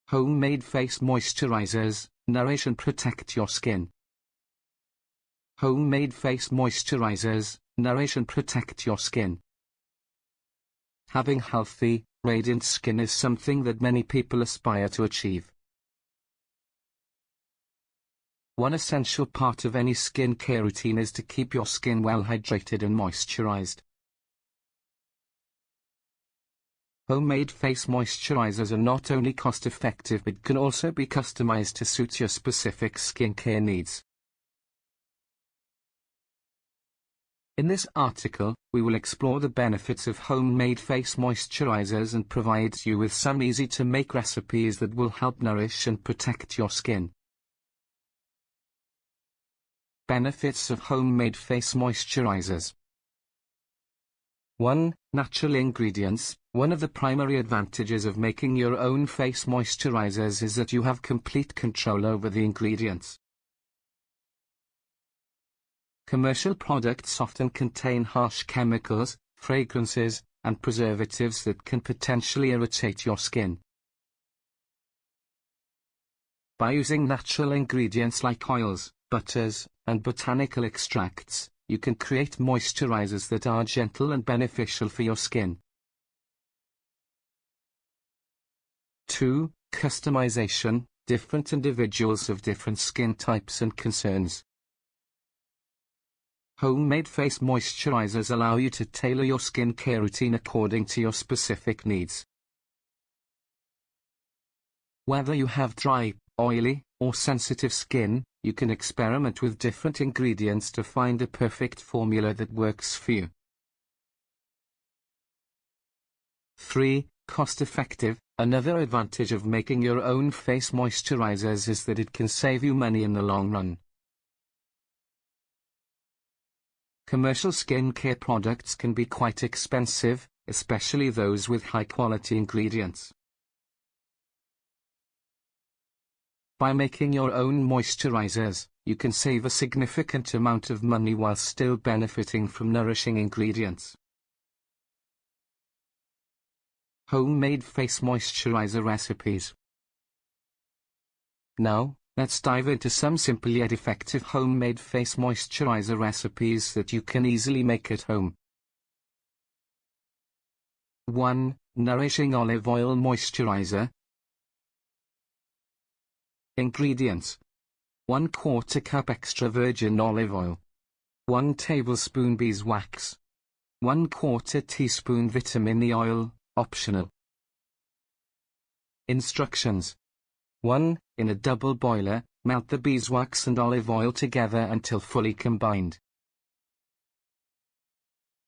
Homemade face moisturizers, nourish and protect your skin. Homemade face moisturizers, nourish and protect your skin. Having healthy, radiant skin is something that many people aspire to achieve. One essential part of any skin care routine is to keep your skin well hydrated and moisturized. Homemade face moisturizers are not only cost-effective but can also be customized to suit your specific skincare needs. In this article, we will explore the benefits of homemade face moisturizers and provide you with some easy-to-make recipes that will help nourish and protect your skin. Benefits of homemade face moisturizers. 1. Natural ingredients. One of the primary advantages of making your own face moisturizers is that you have complete control over the ingredients. Commercial products often contain harsh chemicals, fragrances, and preservatives that can potentially irritate your skin. By using natural ingredients like oils, butters, and botanical extracts, you can create moisturizers that are gentle and beneficial for your skin. 2. Customization. Different individuals have different skin types and concerns. Homemade face moisturizers allow you to tailor your skincare routine according to your specific needs. Whether you have dry, oily, or sensitive skin, you can experiment with different ingredients to find a perfect formula that works for you. 3. Cost-effective. Another advantage of making your own face moisturizers is that it can save you money in the long run. Commercial skincare products can be quite expensive, especially those with high-quality ingredients. By making your own moisturizers, you can save a significant amount of money while still benefiting from nourishing ingredients. Homemade face moisturizer recipes. Now, let's dive into some simple yet effective homemade face moisturizer recipes that you can easily make at home. 1. Nourishing olive oil moisturizer. Ingredients: 1/4 cup extra virgin olive oil, 1 tablespoon beeswax, 1/4 teaspoon vitamin E oil, optional. Instructions: 1. In a double boiler, melt the beeswax and olive oil together until fully combined.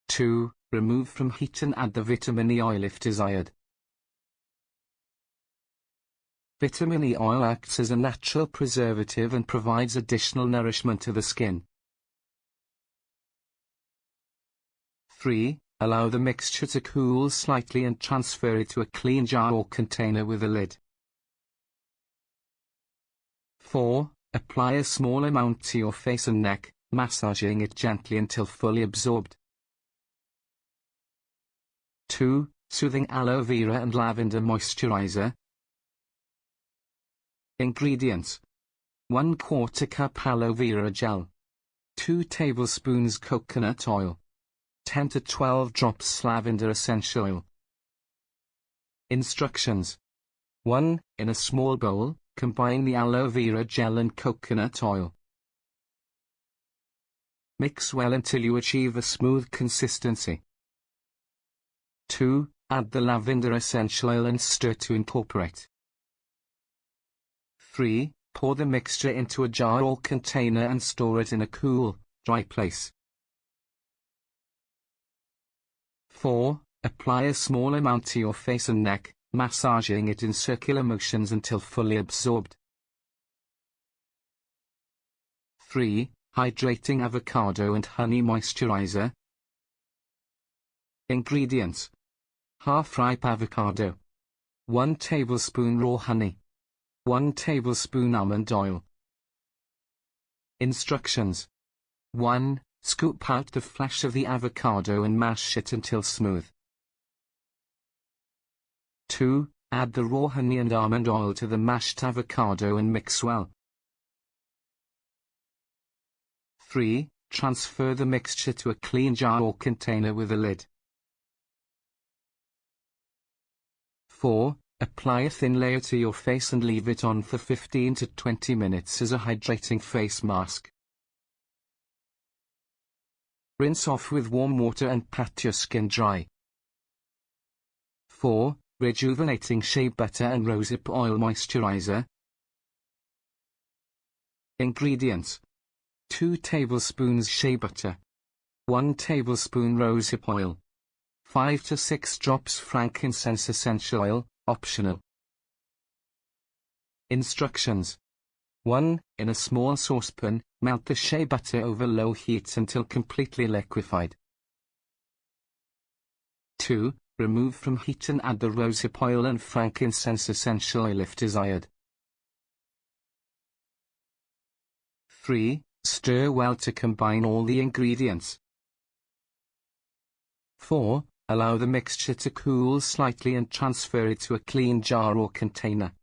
2. Remove from heat and add the vitamin E oil if desired. Vitamin E oil acts as a natural preservative and provides additional nourishment to the skin. 3. Allow the mixture to cool slightly and transfer it to a clean jar or container with a lid. 4. Apply a small amount to your face and neck, massaging it gently until fully absorbed. 2. Soothing aloe vera and lavender moisturizer. Ingredients: 1/4 cup aloe vera gel, 2 tablespoons coconut oil, 10 to 12 drops lavender essential oil. Instructions: 1. In a small bowl, combine the aloe vera gel and coconut oil. Mix well until you achieve a smooth consistency. 2. Add the lavender essential oil and stir to incorporate. 3. Pour the mixture into a jar or container and store it in a cool, dry place. 4. Apply a small amount to your face and neck, massaging it in circular motions until fully absorbed. 3. Hydrating avocado and honey moisturizer. Ingredients: half-ripe avocado, 1 tablespoon raw honey, 1 tablespoon almond oil. Instructions: 1. Scoop out the flesh of the avocado and mash it until smooth. 2. Add the raw honey and almond oil to the mashed avocado and mix well. 3. Transfer the mixture to a clean jar or container with a lid. 4. Apply a thin layer to your face and leave it on for 15 to 20 minutes as a hydrating face mask. Rinse off with warm water and pat your skin dry. 4. Rejuvenating Shea Butter and Rosehip Oil Moisturizer. Ingredients: 2 tablespoons shea butter, 1 tablespoon rosehip oil, 5 to 6 drops frankincense essential oil, optional. Instructions: 1. In a small saucepan, melt the shea butter over low heat until completely liquefied. 2. Remove from heat and add the rosehip oil and frankincense essential oil if desired. 3. Stir well to combine all the ingredients. 4. Allow the mixture to cool slightly and transfer it to a clean jar or container.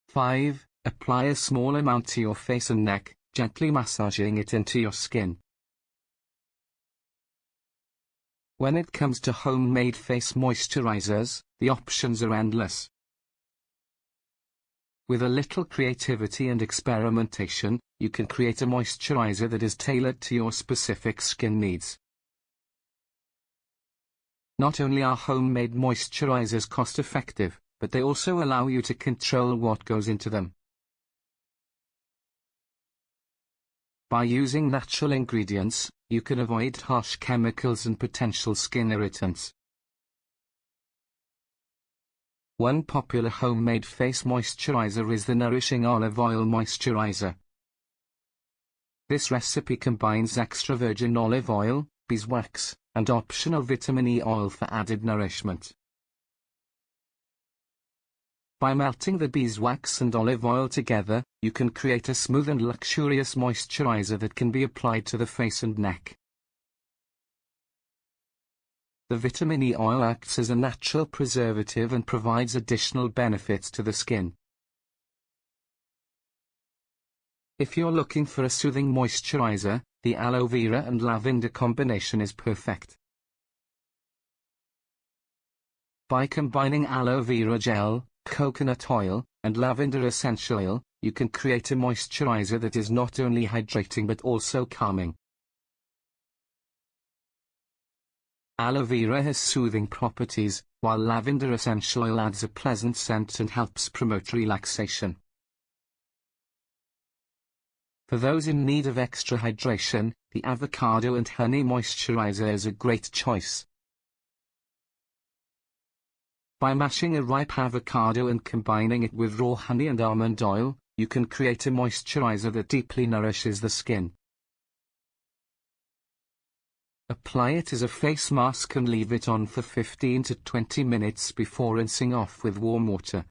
5. Apply a small amount to your face and neck, gently massaging it into your skin. When it comes to homemade face moisturizers, the options are endless. With a little creativity and experimentation, you can create a moisturizer that is tailored to your specific skin needs. Not only are homemade moisturizers cost-effective, but they also allow you to control what goes into them. By using natural ingredients, you can avoid harsh chemicals and potential skin irritants. One popular homemade face moisturizer is the Nourishing Olive Oil Moisturizer. This recipe combines extra virgin olive oil, beeswax, and optional vitamin E oil for added nourishment. By melting the beeswax and olive oil together, you can create a smooth and luxurious moisturizer that can be applied to the face and neck. The vitamin E oil acts as a natural preservative and provides additional benefits to the skin. If you're looking for a soothing moisturizer, the aloe vera and lavender combination is perfect. By combining aloe vera gel, coconut oil, and lavender essential oil, you can create a moisturizer that is not only hydrating but also calming. Aloe vera has soothing properties, while lavender essential oil adds a pleasant scent and helps promote relaxation. For those in need of extra hydration, the avocado and honey moisturizer is a great choice. By mashing a ripe avocado and combining it with raw honey and almond oil, you can create a moisturizer that deeply nourishes the skin. Apply it as a face mask and leave it on for 15 to 20 minutes before rinsing off with warm water.